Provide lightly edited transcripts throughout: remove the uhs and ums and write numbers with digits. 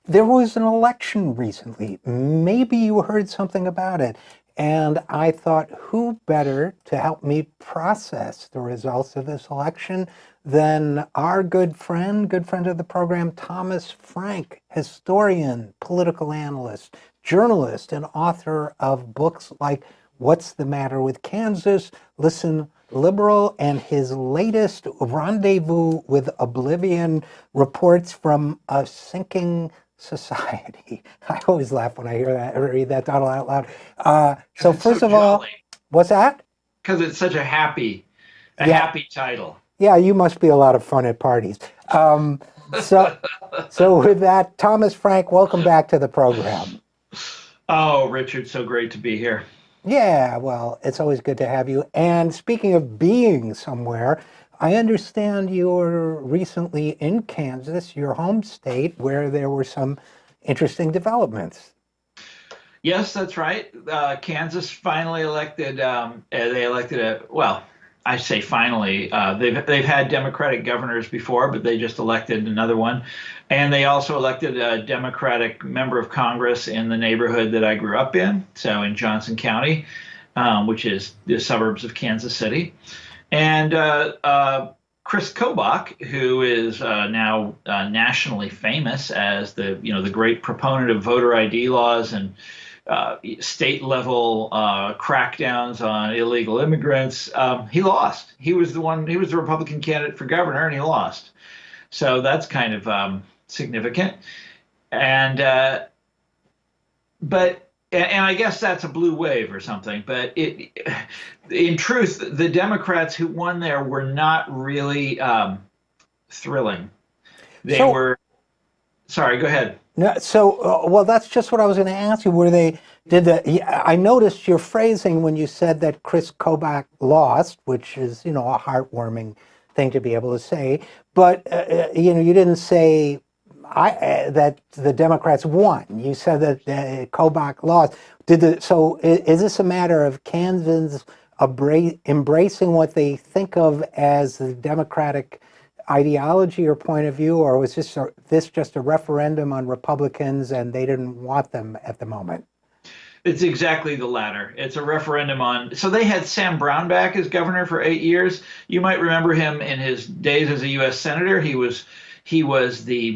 There was an election recently. Maybe you heard something about it. And I thought, who better to help me process the results of this election than our good friend of the program, Thomas Frank, historian, political analyst, journalist, and author of books like What's the Matter with Kansas, Listen Liberal, and his latest Rendezvous with Oblivion, reports from a sinking society. I always laugh when I hear that, or read that title out loud. So It's so first of all, jolly what's that? because it's such a Yeah, happy title. yeah, you must be a lot of fun at parties. Um, so, so with that, Thomas Frank, welcome back to the program. Oh, Richard, so great to be here. Yeah, well, it's always good to have you. And speaking of being somewhere, I understand you were recently in Kansas, your home state, where there were some interesting developments. Yes, that's right. Kansas finally elected. They elected a well. I say finally. They've had Democratic governors before, but they just elected another one, and they also elected a Democratic member of Congress in the neighborhood that I grew up in, so in Johnson County, which is the suburbs of Kansas City. And Kris Kobach, who is now nationally famous as the great proponent of voter ID laws and state level crackdowns on illegal immigrants, he lost. He was the one. He was the Republican candidate for governor, and he lost. So that's kind of significant. And but and I guess that's a blue wave or something. But in truth, the Democrats who won there were not really thrilling. They So, were. Sorry, go ahead. no, well, that's just what I was going to ask you. Were they, did the, yeah, I noticed your phrasing when you said that Kris Kobach lost, which is, a heartwarming thing to be able to say. But, you didn't say that the Democrats won. You said that Kobach lost. Is this a matter of Kansans embracing what they think of as the Democratic ideology or point of view, or was this just a referendum on Republicans and they didn't want them at the moment? It's exactly the latter. It's a referendum on. So they had Sam Brownback as governor for 8 years. You might remember him in his days as a U.S. senator. He was the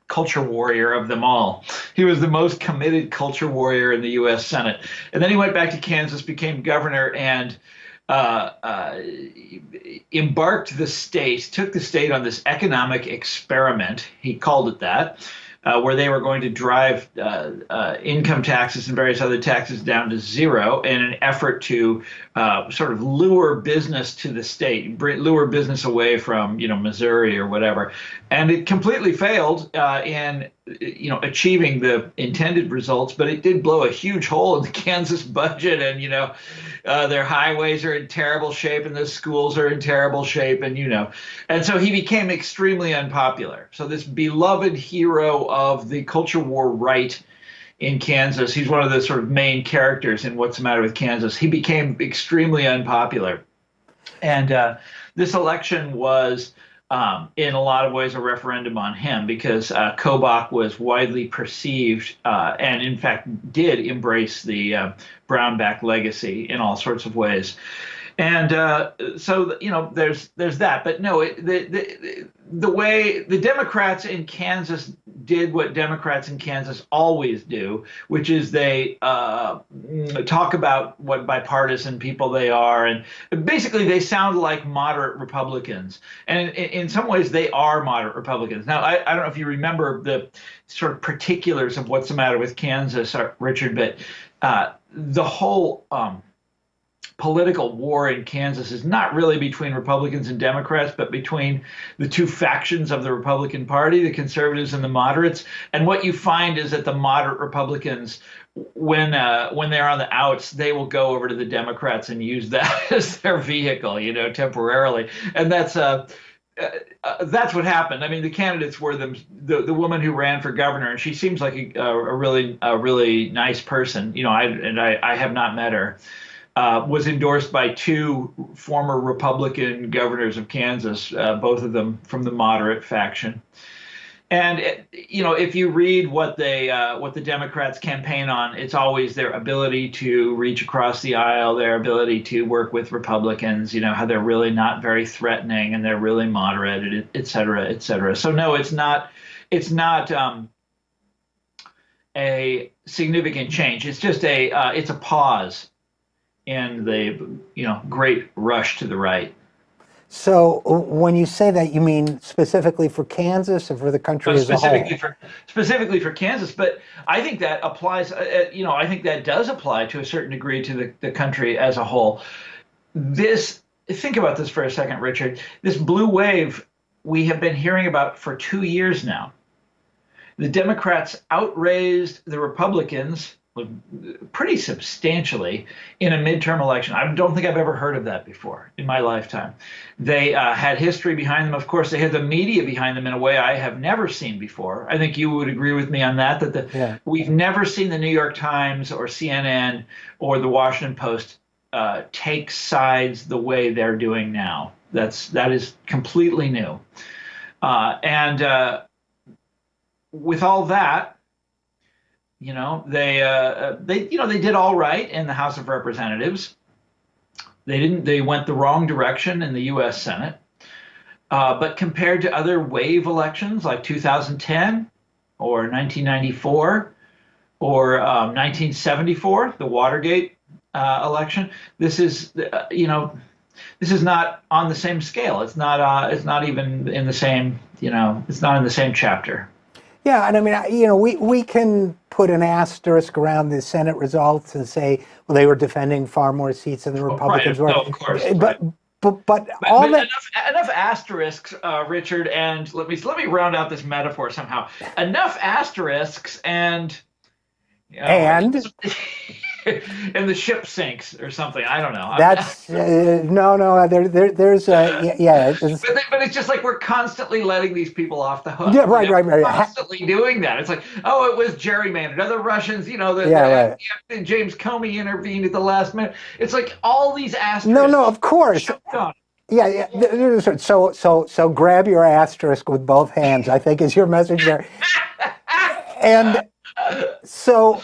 culture warrior of them all. He was the most committed culture warrior in the U.S. Senate. And then he went back to Kansas, became governor, and uh, uh, took the state on this economic experiment. He called it that, where they were going to drive income taxes and various other taxes down to zero in an effort to sort of lure business to the state, lure business away from, Missouri or whatever. And it completely failed in achieving the intended results, but it did blow a huge hole in the Kansas budget. And their highways are in terrible shape, and the schools are in terrible shape, and so he became extremely unpopular. So this beloved hero of the culture war right in Kansas, he's one of the sort of main characters in What's the Matter with Kansas. He became extremely unpopular, and this election was in a lot of ways a referendum on him because Kobach was widely perceived and in fact did embrace the Brownback legacy in all sorts of ways. And so there's that, but no, the way the Democrats in Kansas did what Democrats in Kansas always do, which is they talk about what bipartisan people they are, and basically they sound like moderate Republicans, and in some ways they are moderate Republicans. Now I don't know if you remember the sort of particulars of What's the Matter with Kansas, Richard, but the whole political war in Kansas is not really between Republicans and Democrats, but between the two factions of the Republican Party, the conservatives and the moderates. And what you find is that the moderate Republicans, when they're on the outs, they will go over to the Democrats and use that as their vehicle, temporarily. And that's what happened. I mean, the candidates were the woman who ran for governor, and she seems like a really nice person. I have not met her. was endorsed by two former Republican governors of Kansas, both of them from the moderate faction. And if you read what the Democrats campaign on, it's always their ability to reach across the aisle, their ability to work with Republicans. How they're really not very threatening and they're really moderate, et cetera, et cetera. So no, it's not a significant change. It's just it's a pause in the great rush to the right. So when you say that, you mean specifically for Kansas or for the country as a whole? Specifically for Kansas, but I think that applies. I think that does apply to a certain degree to the country as a whole. Think about this for a second, Richard. This blue wave we have been hearing about for 2 years now. The Democrats outraised the Republicans pretty substantially in a midterm election. I don't think I've ever heard of that before in my lifetime. They had history behind them. Of course, they had the media behind them in a way I have never seen before. I think you would agree with me on that, we've never seen the New York Times or CNN or the Washington Post take sides the way they're doing now. That is completely new. And with all that, they did all right in the House of Representatives. They went the wrong direction in the U.S. Senate. But compared to other wave elections like 2010 or 1994 or 1974, the Watergate election, this is not on the same scale. It's not even in the same, it's not in the same chapter. Yeah, and I mean, we can put an asterisk around the Senate results and say, well, they were defending far more seats than the Republicans were. No, of course. But all that enough asterisks, Richard, and let me round out this metaphor somehow. Enough asterisks and and the ship sinks or something. I don't know. That's no. There's But it's just like we're constantly letting these people off the hook. Yeah, right. Constantly doing that. It's like, oh, it was gerrymandered. Other Russians, James Comey intervened at the last minute. It's like all these asterisks. No, of course. Yeah. So grab your asterisk with both hands, I think is your message there. And so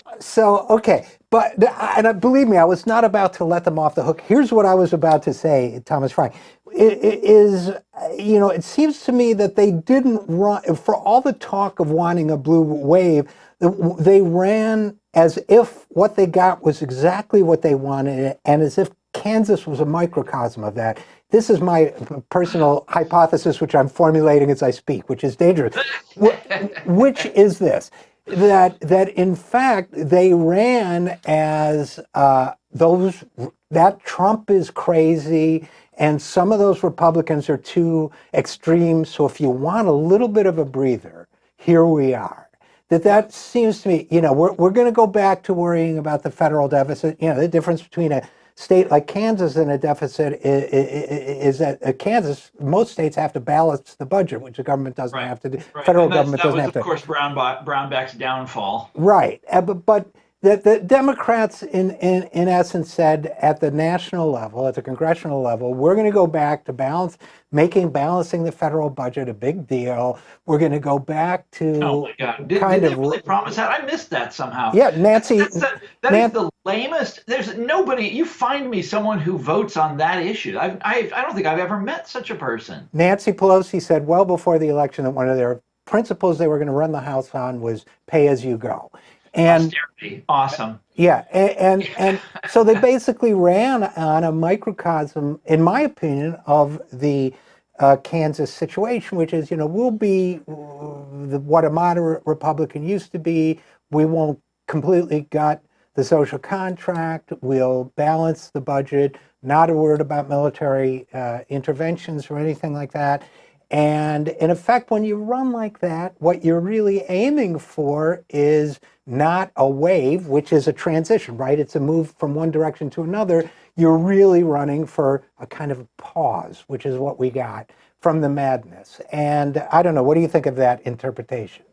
okay. And believe me, I was not about to let them off the hook. Here's what I was about to say, Thomas Frank. It seems to me that they didn't run, for all the talk of wanting a blue wave, they ran as if what they got was exactly what they wanted, and as if Kansas was a microcosm of that. This is my personal hypothesis, which I'm formulating as I speak, which is dangerous. Which is this. That in fact they ran as that Trump is crazy and some of those Republicans are too extreme. So if you want a little bit of a breather, here we are. That seems to me, we're going to go back to worrying about the federal deficit. The difference between a state like Kansas and a deficit is that Kansas, most states have to balance the budget, which the government doesn't have to do. Federal government doesn't have to. Of course, Brownback's downfall. Right, but the Democrats, in essence, said at the national level, at the congressional level, we're going to go back to balancing the federal budget a big deal. We're going to go back to oh my God. Did they really promise that? I missed that somehow. Yeah, Nancy. That is the lamest. There's nobody. You find me someone who votes on that issue. I don't think I've ever met such a person. Nancy Pelosi said well before the election that one of their principles they were going to run the House on was pay as you go. And austerity. Awesome. Yeah, and so they basically ran on a microcosm, in my opinion, of the Kansas situation, which is, we'll be what a moderate Republican used to be. We won't completely gut the social contract. We'll balance the budget. Not a word about military interventions or anything like that. And in effect, when you run like that, what you're really aiming for is not a wave, which is a transition, right? It's a move from one direction to another. You're really running for a kind of pause, which is what we got from the madness. And I don't know, what do you think of that interpretation?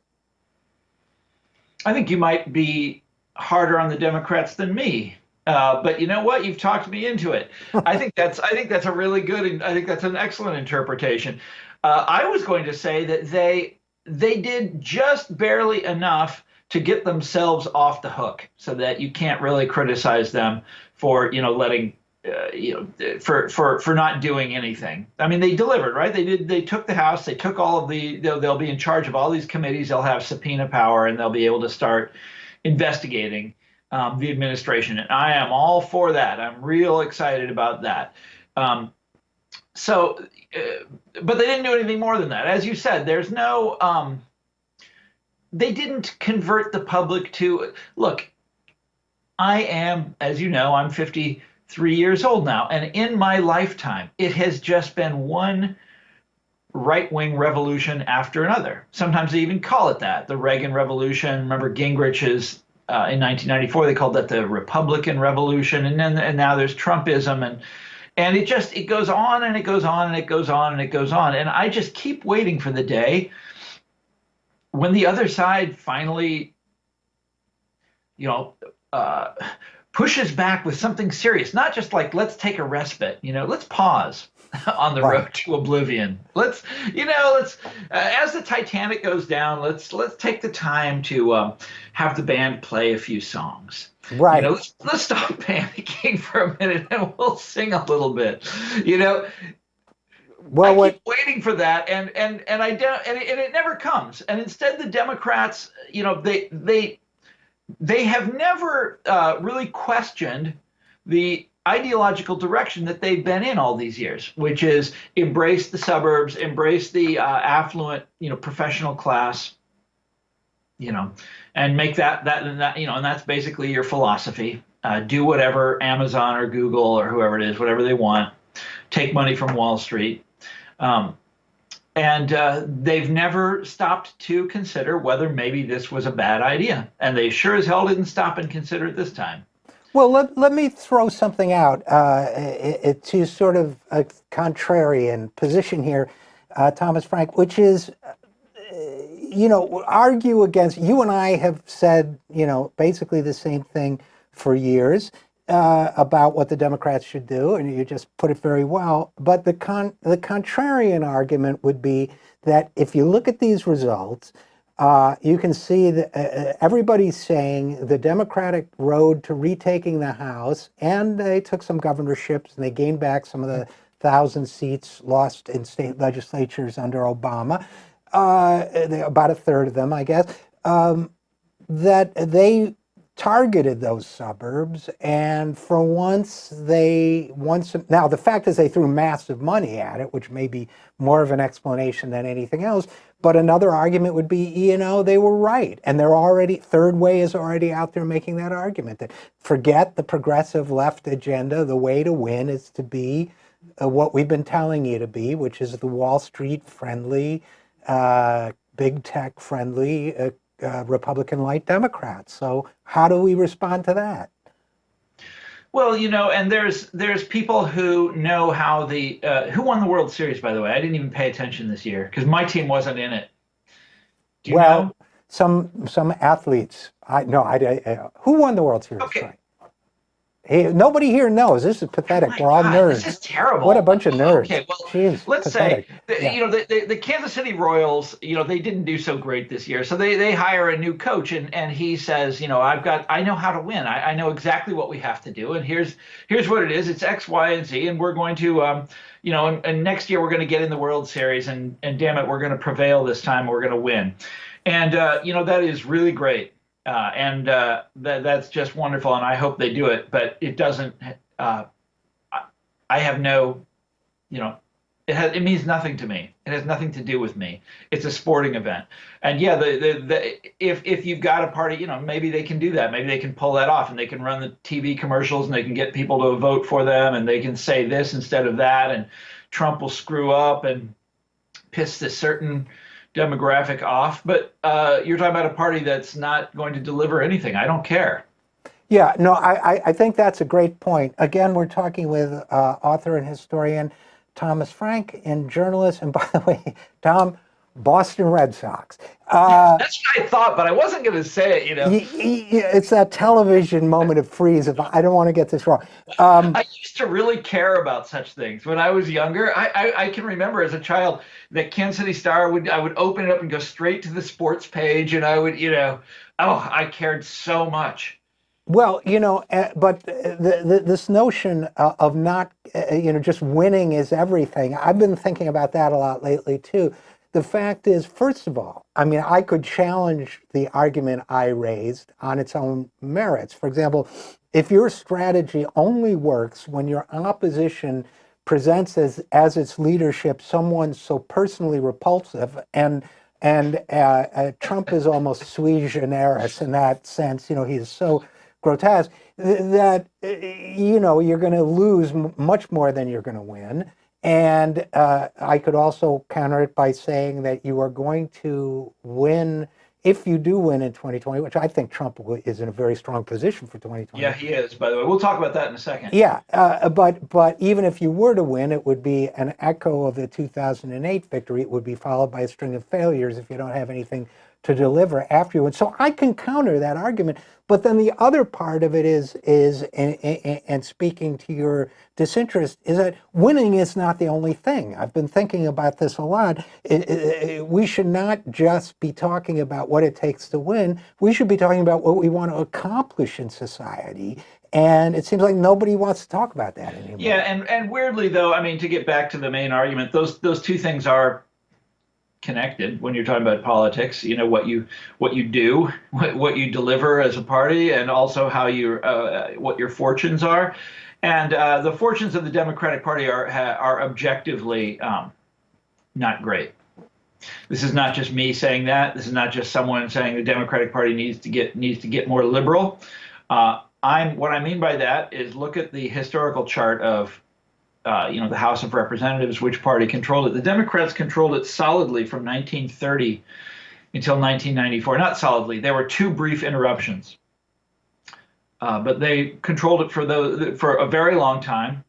I think you might be harder on the Democrats than me. But you know what? You've talked me into it. I think that's a really good, and I think that's an excellent interpretation. I was going to say that they did just barely enough to get themselves off the hook, so that you can't really criticize them for letting for not doing anything. I mean, they delivered, right? They took the House, they took all of they'll be in charge of all these committees, they'll have subpoena power, and they'll be able to start investigating the administration. And I am all for that. I'm real excited about that. So, but they didn't do anything more than that. As you said, there's no, they didn't convert the public to, look, I am, as you know, I'm 53 years old now. And in my lifetime, it has just been one right-wing revolution after another. Sometimes they even call it that, the Reagan Revolution. Remember Gingrich's in 1994, they called that the Republican Revolution. And now there's Trumpism. And it goes on and it goes on and it goes on and it goes on. And I just keep waiting for the day when the other side finally, pushes back with something serious, not just like, let's take a respite, let's pause on the road to oblivion. Let's as the Titanic goes down, let's take the time to have the band play a few songs. Right. Let's stop panicking for a minute and we'll sing a little bit. Well, I keep waiting for that, and I don't, and it never comes. And instead, the Democrats, they have never really questioned the ideological direction that they've been in all these years, which is embrace the suburbs, embrace the affluent, professional class, and make that, and that's basically your philosophy. Do whatever Amazon or Google or whoever it is, whatever they want, take money from Wall Street. And they've never stopped to consider whether maybe this was a bad idea. And they sure as hell didn't stop and consider it this time. Well, let me throw something out to sort of a contrarian position here, Thomas Frank, which is, argue against, you and I have said, basically the same thing for years about what the Democrats should do, and you just put it very well. But the contrarian argument would be that if you look at these results, you can see that everybody's saying the Democratic road to retaking the House, and they took some governorships and they gained back some of the 1,000 seats lost in state legislatures under Obama, about a third of them, I guess, that they targeted those suburbs, and for once now the fact is they threw massive money at it, which may be more of an explanation than anything else. But another argument would be, they were right, and Third Way is already out there making that argument that forget the progressive left agenda. The way to win is to be what we've been telling you to be, which is the Wall Street friendly, big tech friendly Republican light Democrats. So how do we respond to that? Well, and there's people who know how who won the World Series, by the way. I didn't even pay attention this year because my team wasn't in it. Do you know? Some athletes. Who won the World Series? Okay. Right. Hey, nobody here knows. This is pathetic. We're all nerds. This is terrible. What a bunch of nerds. Okay, well, jeez, let's pathetic. say, the Kansas City Royals, they didn't do so great this year. So they hire a new coach, and he says, I know how to win. I know exactly what we have to do. And here's what it is. It's X, Y, and Z. And we're going to, and next year we're going to get in the World Series. And damn it, we're going to prevail this time. We're going to win. And, that is really great. That's just wonderful, and I hope they do it. But it doesn't. I have no, it means nothing to me. It has nothing to do with me. It's a sporting event, and yeah, if you've got a party, maybe they can do that. Maybe they can pull that off, and they can run the TV commercials, and they can get people to vote for them, and they can say this instead of that, and Trump will screw up and piss this certain demographic off, but you're talking about a party that's not going to deliver anything. I don't care. Yeah, no, I think that's a great point. Again, we're talking with author and historian Thomas Frank and journalist. And by the way, Tom, Boston Red Sox. That's what I thought, but I wasn't going to say it, It's that television moment of freeze. If I don't want to get this wrong. I used to really care about such things when I was younger. I can remember as a child that Kansas City Star I would open it up and go straight to the sports page, and I would, I cared so much. Well, but this notion of not, just winning is everything. I've been thinking about that a lot lately too. The fact is, first of all, I mean, I could challenge the argument I raised on its own merits. For example, if your strategy only works when your opposition presents as its leadership someone so personally repulsive, and Trump is almost sui generis in that sense, he's so grotesque that you're going to lose much more than you're going to win. And I could also counter it by saying that you are going to win, if you do win in 2020, which I think Trump is in a very strong position for 2020. Yeah, he is, by the way. We'll talk about that in a second. Yeah, but even if you were to win, it would be an echo of the 2008 victory. It would be followed by a string of failures if you don't have anything to deliver after you win. So I can counter that argument. But then the other part of it is and speaking to your disinterest, is that winning is not the only thing. I've been thinking about this a lot. We should not just be talking about what it takes to win. We should be talking about what we want to accomplish in society. And it seems like nobody wants to talk about that anymore. Yeah, and weirdly though, I mean, to get back to the main argument, those two things are connected when you're talking about politics. What you do, what you deliver as a party, and also how what your fortunes are. And the fortunes of the Democratic Party are objectively not great. This is not just me saying that. This is not just someone saying the Democratic Party needs to get more liberal. What I mean by that is look at the historical chart of the House of Representatives, which party controlled it. The Democrats controlled it solidly from 1930 until 1994. Not solidly. There were two brief interruptions. But they controlled it for a very long time.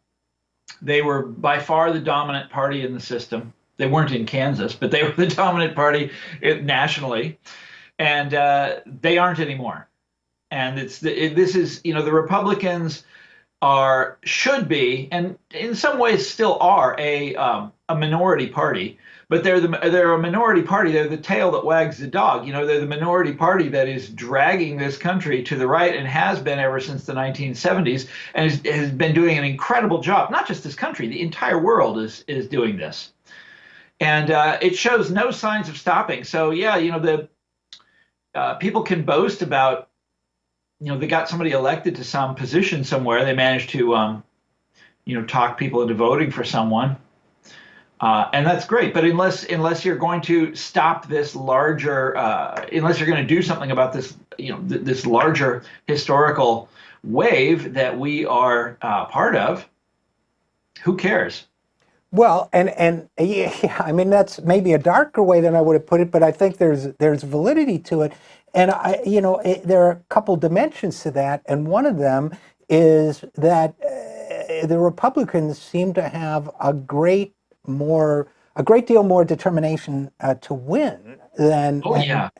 They were by far the dominant party in the system. They weren't in Kansas, but they were the dominant party nationally. And they aren't anymore. And the Republicans should be, and in some ways still are, a minority party, but they're a minority party. They're the tail that wags the dog. They're the minority party that is dragging this country to the right and has been ever since the 1970s, and has been doing an incredible job. Not just this country, the entire world is doing this, and it shows no signs of stopping. So yeah, the people can boast about, they got somebody elected to some position somewhere. They managed to, talk people into voting for someone. And that's great. But unless you're going to stop this larger, unless you're going to do something about this, this larger historical wave that we are part of, who cares? Well, and yeah, I mean, that's maybe a darker way than I would have put it, but I think there's validity to it. And there are a couple dimensions to that, and one of them is that the Republicans seem to have a great deal more determination to win than. Yeah,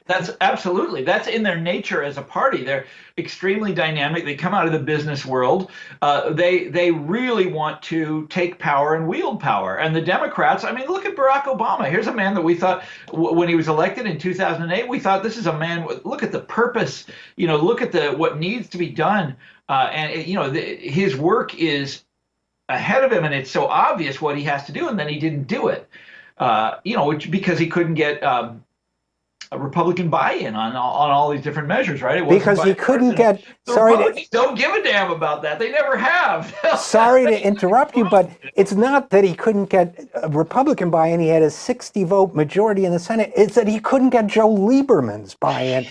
that's absolutely, that's in their nature as a party. They're extremely dynamic. They come out of the business world. They really want to take power and wield power. And the Democrats, I mean, look at Barack Obama. Here's a man that we thought, when he was elected in 2008, we thought this is a man. Look at the purpose. Look at what needs to be done. His work is ahead of him, and it's so obvious what he has to do, and then he didn't do it. Because he couldn't get a Republican buy-in on all these different measures, right? Because he couldn't get. Republicans don't give a damn about that. They never have. Sorry to interrupt you, but it's not that he couldn't get a Republican buy-in. He had a 60-vote majority in the Senate. It's that he couldn't get Joe Lieberman's buy-in.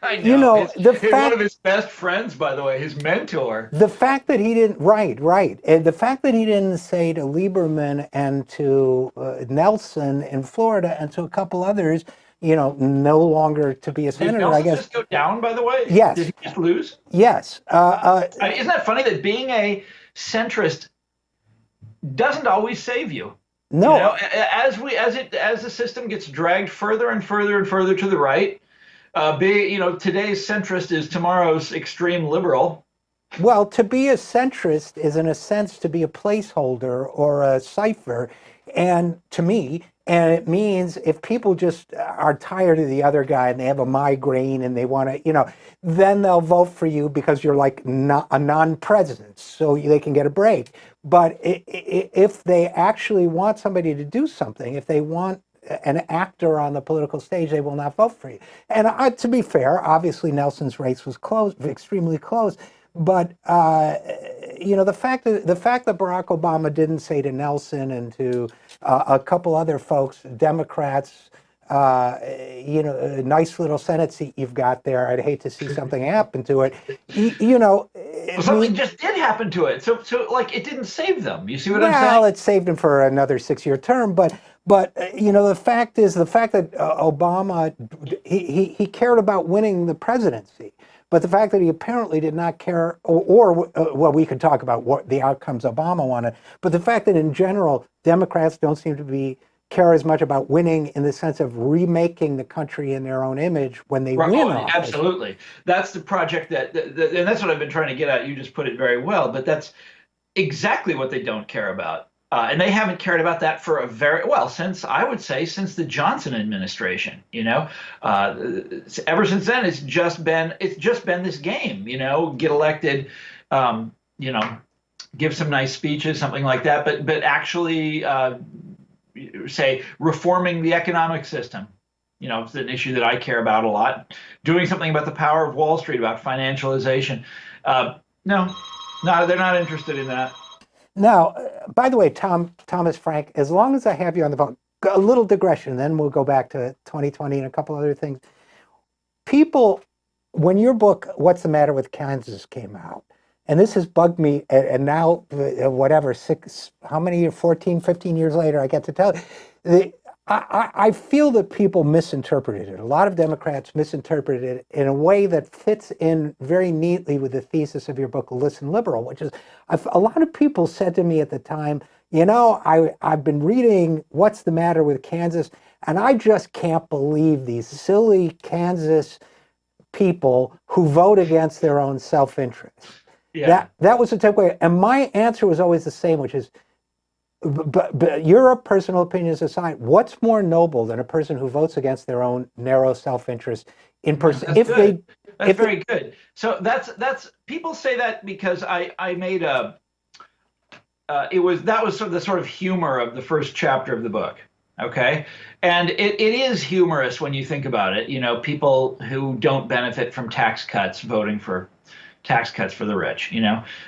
I know. One of his best friends, by the way, his mentor. The fact that he didn't, right. And the fact that he didn't say to Lieberman and to Nelson in Florida and to a couple others, no longer to be a senator, Did Nelson I guess. Just go down, by the way? Yes. Did he just lose? Yes. Isn't that funny that being a centrist doesn't always save you? You No, know, as the system gets dragged further and further and further to the right, today's centrist is tomorrow's extreme liberal. well, to be a centrist is, in a sense, to be a placeholder or a cipher. And to me, and it means if people just are tired of the other guy and they have a migraine and they want to, then they'll vote for you because you're like not a non-president, so they can get a break. But if they actually want somebody to do something, if they want an actor on the political stage, they will not vote for you. And to be fair, obviously Nelson's race was close, extremely close. But the fact that Barack Obama didn't say to Nelson and to a couple other folks, Democrats, a nice little Senate seat you've got there. I'd hate to see something happen to it. Well, something just did happen to it. So like it didn't save them. You see what I'm saying? Well, it saved him for another 6-year term, but the fact that Obama he cared about winning the presidency. But the fact that he apparently did not care, well, we could talk about what the outcomes Obama wanted, but the fact that in general, Democrats don't seem to care as much about winning in the sense of remaking the country in their own image when they win office. Absolutely. That's the project and that's what I've been trying to get at. You just put it very well, but that's exactly what they don't care about. And they haven't cared about that for since the Johnson administration. Ever since then, it's just been this game. Get elected, give some nice speeches, something like that. But actually, say reforming the economic system. It's an issue that I care about a lot. Doing something about the power of Wall Street, about financialization. No, they're not interested in that. Now, by the way, Thomas Frank, as long as I have you on the phone, a little digression, then we'll go back to 2020 and a couple other things. People, when your book, What's the Matter with Kansas, came out, and this has bugged me, and now, 14, 15 years later, I get to tell you, I feel that people misinterpreted it. A lot of Democrats misinterpreted it in a way that fits in very neatly with the thesis of your book, Listen Liberal, which is, a lot of people said to me at the time, I've been reading What's the Matter with Kansas, and I just can't believe these silly Kansas people who vote against their own self-interest. Yeah. That was the takeaway. And my answer was always the same, which is, but your personal opinions aside, what's more noble than a person who votes against their own narrow self-interest in person? That's very good. So that's people say that because I made that was sort of the sort of humor of the first chapter of the book. Okay. And it is humorous when you think about it. People who don't benefit from tax cuts voting for tax cuts for the rich.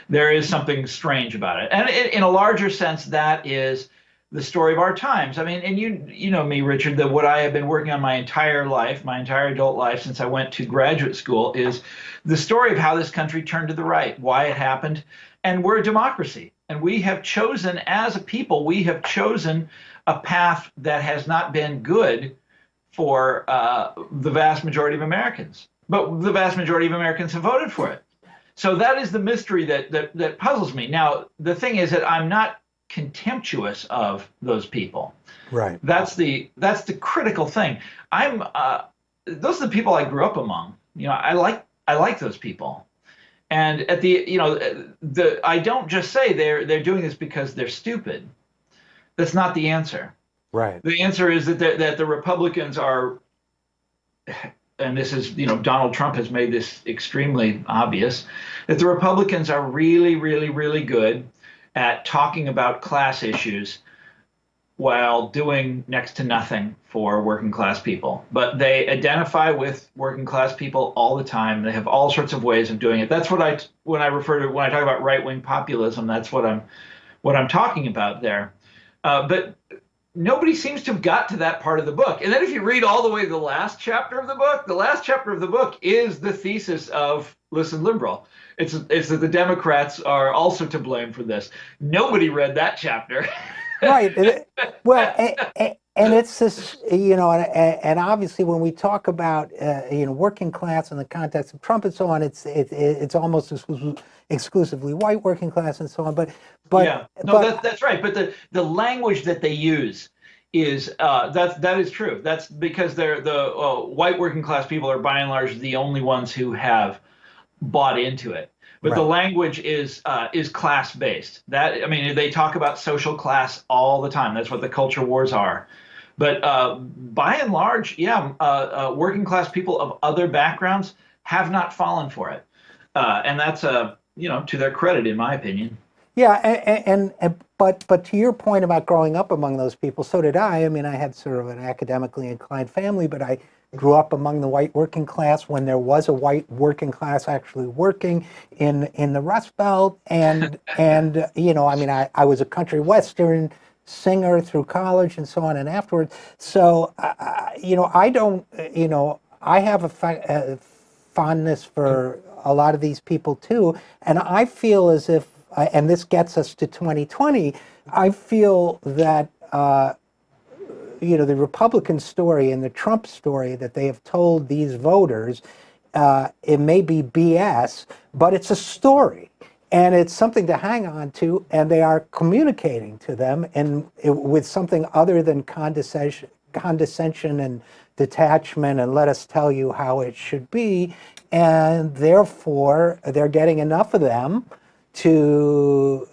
There is something strange about it. And in a larger sense, that is the story of our times. I mean, and you know me, Richard, that what I have been working on my entire life, my entire adult life since I went to graduate school, is the story of how this country turned to the right, why it happened. And we're a democracy. And we have chosen, as a people, a path that has not been good for the vast majority of Americans. But the vast majority of Americans have voted for it. So that is the mystery that puzzles me. Now, the thing is that I'm not contemptuous of those people. Right. That's the critical thing. Those are the people I grew up among. I like those people. And at I don't just say they're doing this because they're stupid. That's not the answer. Right. The answer is that the Republicans are, and this is, Donald Trump has made this extremely obvious, that the Republicans are really, really, really good at talking about class issues while doing next to nothing for working class people. But they identify with working class people all the time. They have all sorts of ways of doing it. That's when I talk about right-wing populism, that's what I'm talking about there. But nobody seems to have got to that part of the book. And then if you read all the way to the last chapter of the book is the thesis of Listen Liberal. It's that the Democrats are also to blame for this. Nobody read that chapter. Right. Well, And it's this, and obviously when we talk about working class in the context of Trump and so on, it's almost exclusively white working class and so on. Yeah, no, that's right. But the language that they use is that is true. That's because the white working class people are by and large the only ones who have bought into it. But the language is class based. That, I mean, they talk about social class all the time. That's what the culture wars are. But by and large, working class people of other backgrounds have not fallen for it, and that's to their credit, in my opinion. Yeah, but to your point about growing up among those people, so did I. I mean, I had sort of an academically inclined family, but I grew up among the white working class when there was a white working class actually working in the Rust Belt, and I mean, I was a country western singer through college and so on and afterwards. So I don't, I have a fondness for a lot of these people too, and I feel as if, and this gets us to 2020, I feel that the Republican story and the Trump story that they have told these voters, it may be BS, but it's a story. And it's something to hang on to, and they are communicating to them with something other than condescension and detachment and let us tell you how it should be. And therefore, they're getting enough of them to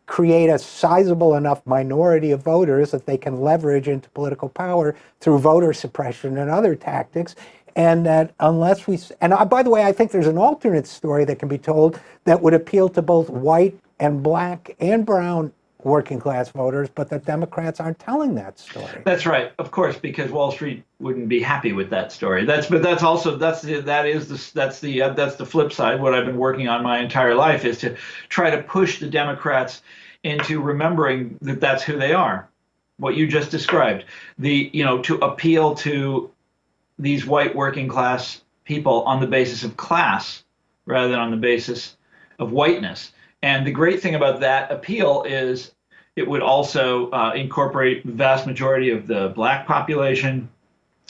create a sizable enough minority of voters that they can leverage into political power through voter suppression and other tactics. And that unless by the way, I think there's an alternate story that can be told that would appeal to both white and black and brown working class voters, but that Democrats aren't telling that story. That's right, of course, because Wall Street wouldn't be happy with that story. That's the flip side. What I've been working on my entire life is to try to push the Democrats into remembering that that's who they are. What you just described, to appeal to these white working class people on the basis of class rather than on the basis of whiteness. And the great thing about that appeal is it would also incorporate the vast majority of the black population,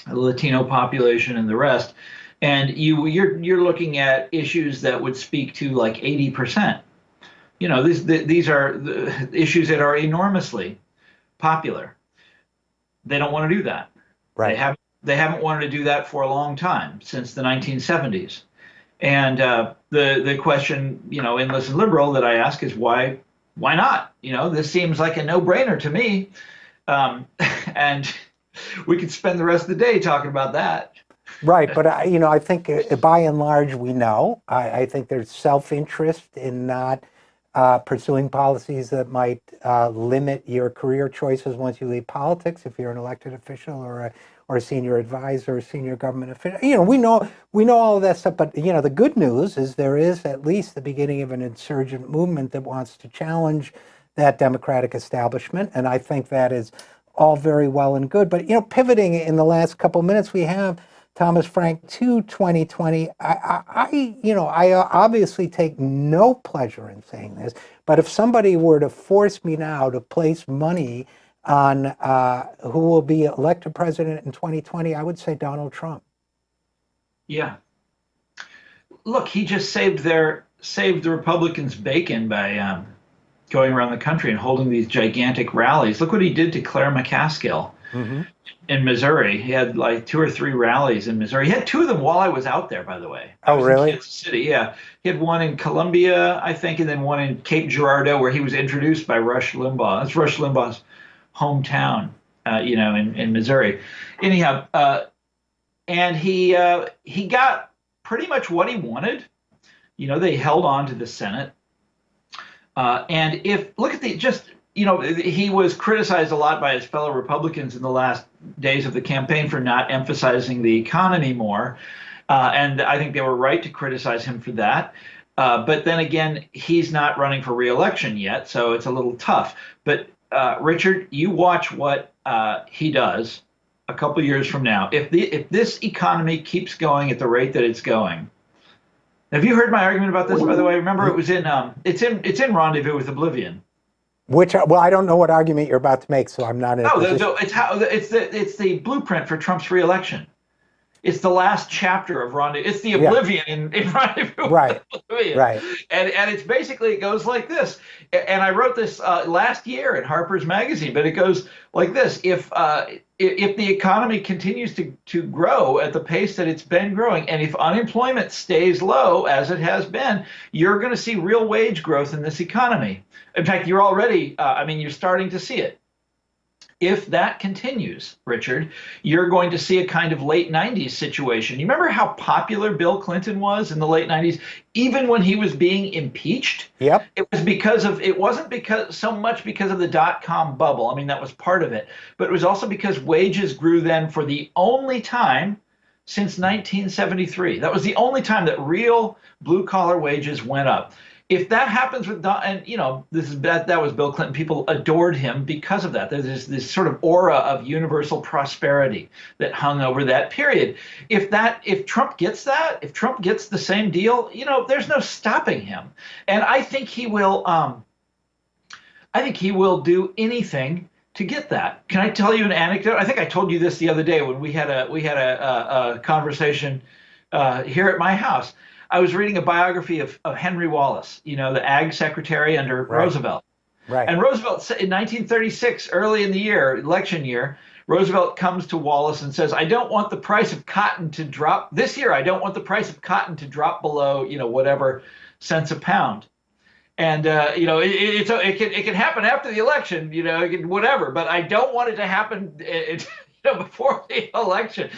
the Latino population, and the rest. And you're looking at issues that would speak to like 80%. These are the issues that are enormously popular. They don't want to do that. Right. They haven't wanted to do that for a long time, since the 1970s. And the question, in Listen Liberal that I ask is why not? This seems like a no-brainer to me. And we could spend the rest of the day talking about that. Right, but I think by and large we know. I think there's self-interest in not pursuing policies that might limit your career choices once you leave politics, if you're an elected official or a senior advisor or senior government official. We know all of that stuff, but the good news is there is at least the beginning of an insurgent movement that wants to challenge that Democratic establishment, and I think that is all very well and good. But pivoting in the last couple minutes we have, Thomas Frank, to 2020, I obviously take no pleasure in saying this, but if somebody were to force me now to place money on who will be elected president in 2020, I would say Donald Trump. Yeah. Look, he just saved the Republicans' bacon by going around the country and holding these gigantic rallies. Look what he did to Claire McCaskill in Missouri. He had like 2 or 3 rallies in Missouri. He had 2 of them while I was out there, by the way. Oh, really? In Kansas City, yeah. He had one in Columbia, I think, and then one in Cape Girardeau, where he was introduced by Rush Limbaugh. That's Rush Limbaugh's hometown, in Missouri. Anyhow, and he got pretty much what he wanted. They held on to the Senate. And he was criticized a lot by his fellow Republicans in the last days of the campaign for not emphasizing the economy more. And I think they were right to criticize him for that. But then again, he's not running for re-election yet, so it's a little tough. But Richard, you watch what he does a couple years from now. If this economy keeps going at the rate that it's going, have you heard my argument about this? By the way, remember it's in Rendezvous with Oblivion. Well, I don't know what argument you're about to make, so I'm not in a No, position. it's the blueprint for Trump's reelection. It's the last chapter of Rendezvous. It's the Yeah. oblivion in Rendezvous. Right. Oblivion. Right. And it's basically, it goes like this. And I wrote this last year in Harper's Magazine, but it goes like this. If the economy continues to grow at the pace that it's been growing, and if unemployment stays low as it has been, you're going to see real wage growth in this economy. In fact, you're already, you're starting to see it. If that continues, Richard, you're going to see a kind of late 90s situation. You remember how popular Bill Clinton was in the late 90s, even when he was being impeached? Yep. It wasn't so much because of the dot-com bubble. I mean, that was part of it, but it was also because wages grew then for the only time since 1973. That was the only time that real blue-collar wages went up. If that happens with and that was Bill Clinton. People adored him because of that. There's this sort of aura of universal prosperity that hung over that period. If Trump gets that, if Trump gets the same deal, there's no stopping him. And I think he will. I think he will do anything to get that. Can I tell you an anecdote? I think I told you this the other day when we had a conversation here at my house. I was reading a biography of Henry Wallace, the Ag Secretary under Roosevelt. Right. And Roosevelt, in 1936, early in the year, election year, Roosevelt comes to Wallace and says, I don't want the price of cotton to drop this year. I don't want the price of cotton to drop below, whatever cents a pound. And, it can happen after the election, whatever, but I don't want it to happen before the election.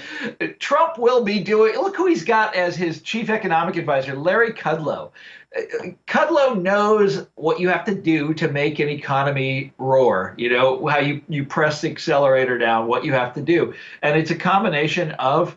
Trump will be look who he's got as his chief economic advisor, Larry Kudlow. Kudlow knows what you have to do to make an economy roar, how you press the accelerator down, what you have to do. And it's a combination of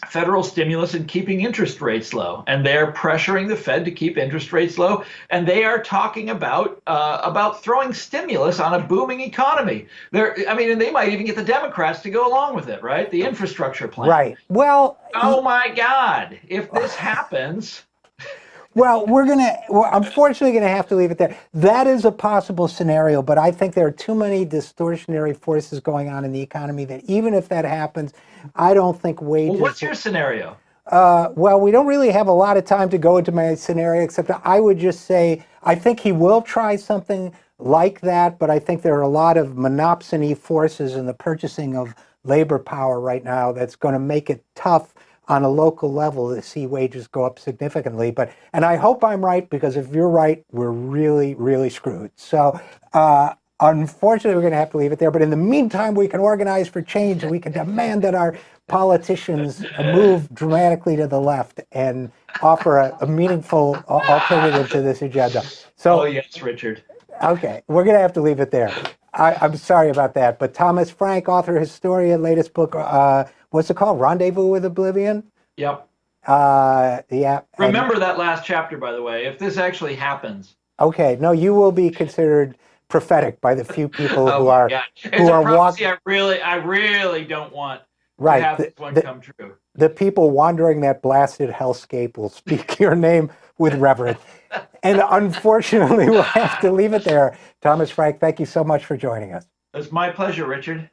federal stimulus and keeping interest rates low, and they're pressuring the Fed to keep interest rates low, and they are talking about throwing stimulus on a booming economy. And they might even get the Democrats to go along with it, right? The infrastructure plan. Right. Well. Oh my God! If this happens. Well, we're unfortunately going to have to leave it there. That is a possible scenario, but I think there are too many distortionary forces going on in the economy that even if that happens, I don't think wages... Well, what's your scenario? Well, we don't really have a lot of time to go into my scenario, except I would just say I think he will try something like that, but I think there are a lot of monopsony forces in the purchasing of labor power right now that's going to make it tough on a local level to see wages go up significantly. And I hope I'm right, because if you're right, we're really, really screwed. So unfortunately, we're going to have to leave it there. But in the meantime, we can organize for change, and we can demand that our politicians move dramatically to the left and offer a meaningful alternative to this agenda. So, oh, yes, Richard. Okay, we're going to have to leave it there. I'm sorry about that. But Thomas Frank, author, historian, latest book, what's it called? Rendezvous with Oblivion? Yep. Yeah. Remember that last chapter, by the way, if this actually happens. Okay. No, you will be considered prophetic by the few people who are walking. I really don't want to have this one come true. The people wandering that blasted hellscape will speak your name with reverence. And unfortunately, we'll have to leave it there. Thomas Frank, thank you so much for joining us. It's my pleasure, Richard.